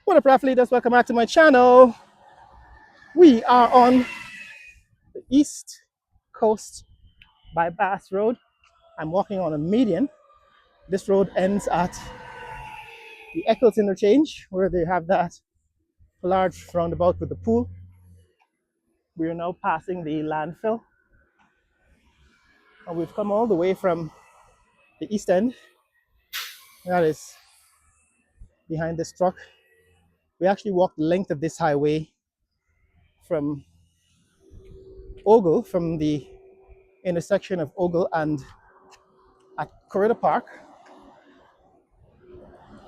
What up, athletes? Welcome back to my channel. We are on the East Coast Bypass Road. I'm walking on a median. This road ends at the Eccles interchange where they have that large roundabout with the pool. We are now passing the landfill and we've come all the way from the east end. That is behind this truck. We actually walked the length of this highway from Ogle, from the intersection of Ogle and at Corridor Park.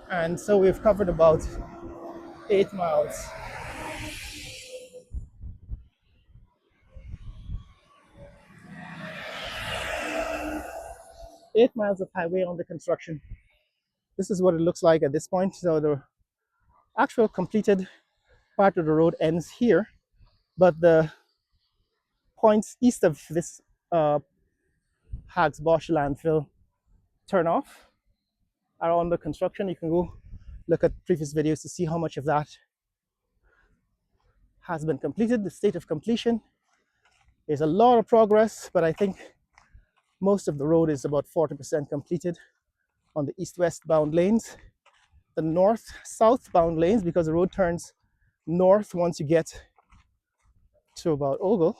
And so we've covered about 8 miles. 8 miles of highway under construction. This is what it looks like at this point. So the actual completed part of the road ends here, but the points east of this Hags Bosch landfill turnoff are under construction. You can go look at previous videos to see how much of that has been completed. The state of completion is a lot of progress, but I think most of the road is about 40% completed on the east-west bound lanes. The north-south bound lanes, because the road turns north once you get to about Ogle,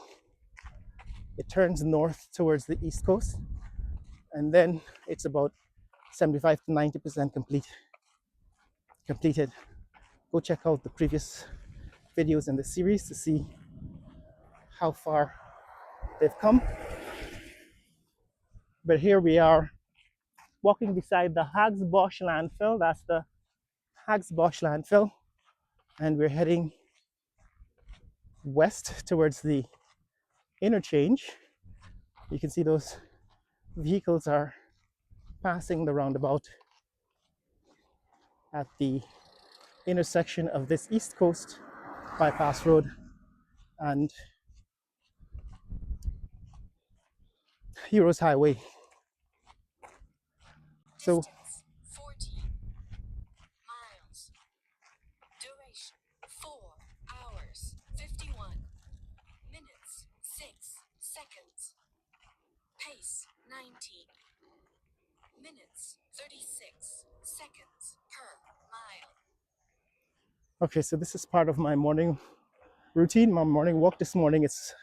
it turns north towards the east coast, and then it's about 75 to 90% completed. Go check out the previous videos in the series to see how far they've come. But here we are walking beside the Hags Bosch landfill. That's the Hags Bosch landfill, and we're heading west towards the interchange. You can see those vehicles are passing the roundabout at the intersection of this East Coast Bypass Road and Heroes Highway. So 14 miles. Duration 4 hours 51 minutes 6 seconds. Pace 19 minutes 36 seconds per mile. okay, so this is part of my morning routine, my morning walk this morning. It's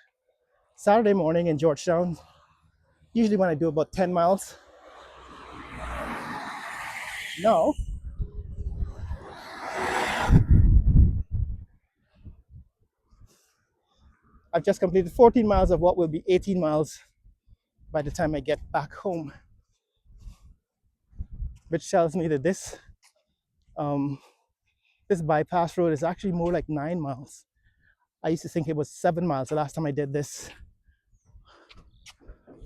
Saturday morning in Georgetown. Usually when I do about 10 miles. Now, I've just completed 14 miles of what will be 18 miles by the time I get back home, which tells me that this bypass road is actually more like 9 miles. I used to think it was 7 miles the last time I did this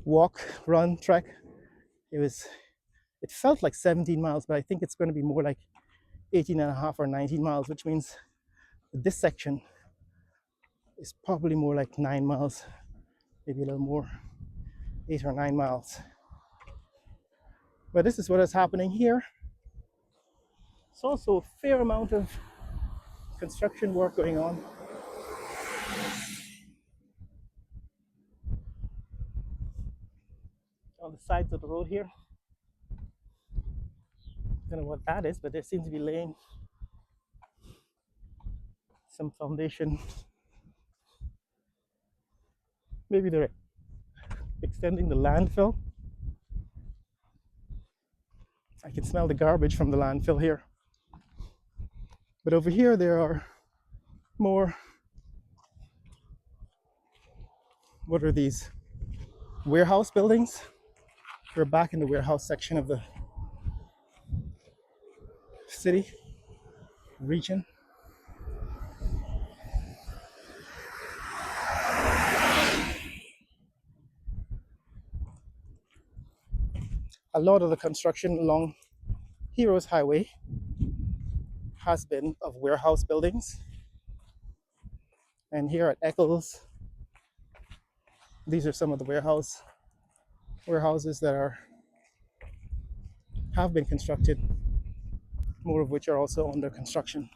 walk, run, trek. It felt like 17 miles, but I think it's going to be more like 18 and a half or 19 miles, which means this section is probably more like 9 miles, maybe a little more, 8 or 9 miles. But this is what is happening here. It's also a fair amount of construction work going on. On the sides of the road here. I don't know what that is, but they seem to be laying some foundation. Maybe they're extending the landfill. I can smell the garbage from the landfill here. But over here there are more, what are these? Warehouse buildings. We're back in the warehouse section of the city, region. A lot of the construction along Heroes Highway has been of warehouse buildings. And here at Eccles, these are some of the warehouses that have been constructed, more of which are also under construction.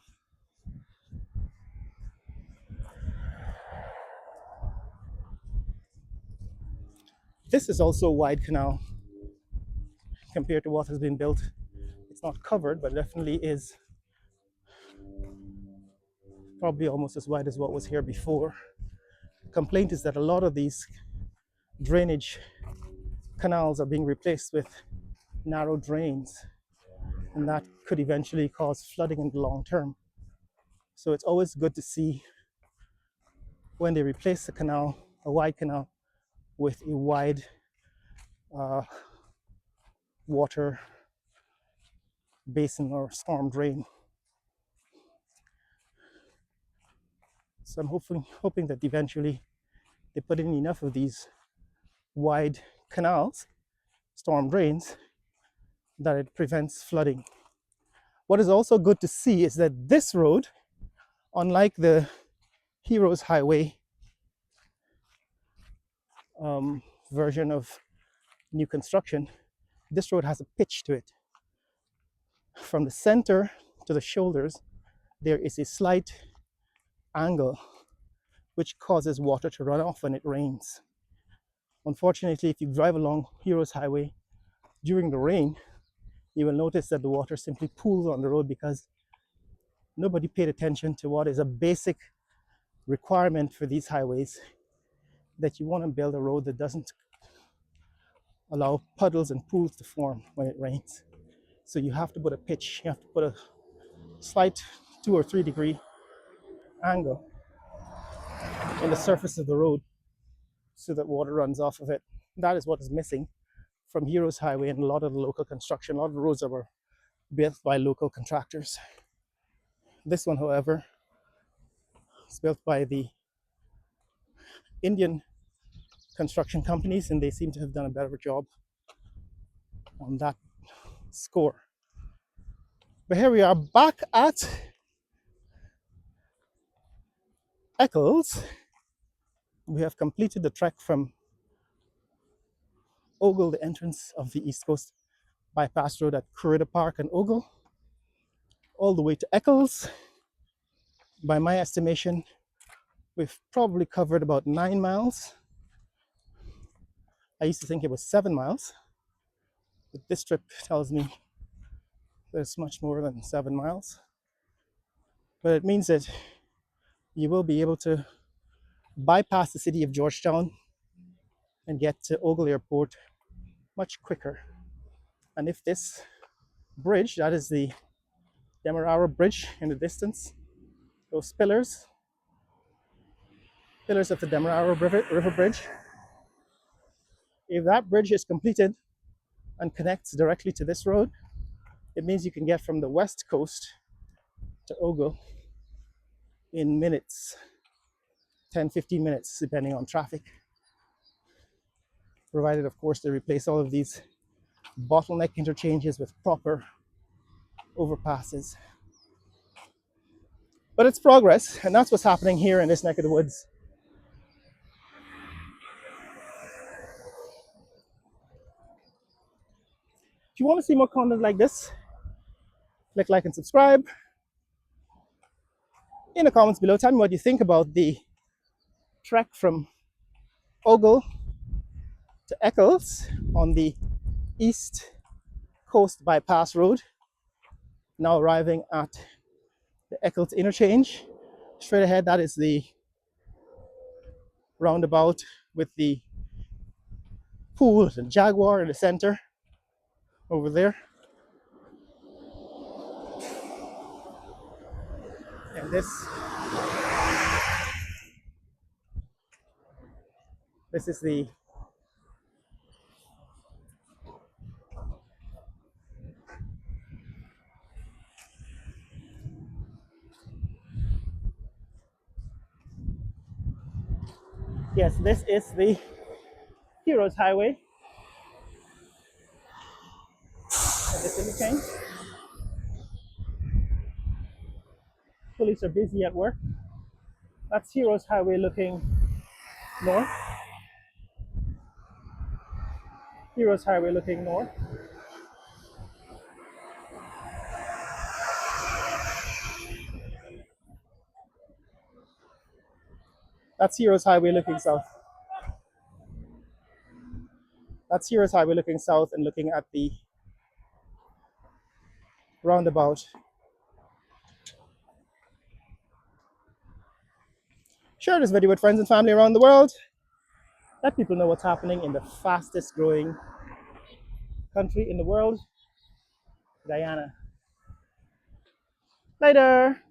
This is also a wide canal compared to what has been built. It's not covered, but definitely is probably almost as wide as what was here before. The complaint is that a lot of these drainage canals are being replaced with narrow drains, and that could eventually cause flooding in the long term. So it's always good to see when they replace a canal, a wide canal, with a wide uh, water basin or storm drain. So I'm hoping that eventually they put in enough of these wide canals, storm drains, that it prevents flooding. What is also good to see is that this road, unlike the Heroes Highway version of new construction, this road has a pitch to it. From the center to the shoulders, there is a slight angle which causes water to run off when it rains. Unfortunately, if you drive along Heroes Highway during the rain, you will notice that the water simply pools on the road because nobody paid attention to what is a basic requirement for these highways, that you want to build a road that doesn't allow puddles and pools to form when it rains. So you have to put a pitch, you have to put a slight 2 or 3 degree angle in the surface of the road so that water runs off of it. That is what is missing from Heroes Highway and a lot of the local construction. A lot of the roads that were built by local contractors. This one, however, is built by the Indian construction companies, and they seem to have done a better job on that score. But here we are back at Eccles. We have completed the trek from Ogle, the entrance of the East Coast Bypass Road at Corridor Park and Ogle, all the way to Eccles. By my estimation, we've probably covered about 9 miles. I used to think it was 7 miles, but this trip tells me that it's much more than 7 miles. But it means that you will be able to bypass the city of Georgetown and get to Ogle Airport much quicker. And if this bridge, that is the Demerara Bridge in the distance, those pillars of the Demerara River Bridge, if that bridge is completed and connects directly to this road, it means you can get from the west coast to Ogle in minutes, 10-15 minutes, depending on traffic. Provided, of course, they replace all of these bottleneck interchanges with proper overpasses. But it's progress, and that's what's happening here in this neck of the woods. If you want to see more content like this, click like and subscribe. In the comments below, tell me what you think about the trek from Ogle to Eccles on the East Coast Bypass Road. Now arriving at the Eccles interchange. Straight ahead, that is the roundabout with the pool and Jaguar in the center over there. And this is the this is the Heroes Highway at this interchange. Police are busy at work. That's Heroes Highway looking north. Heroes Highway looking north. That's Heroes Highway looking south. That's Heroes Highway looking south and looking at the roundabout. Share this video with friends and family around the world. Let people know what's happening in the fastest growing country in the world, Guyana. Later.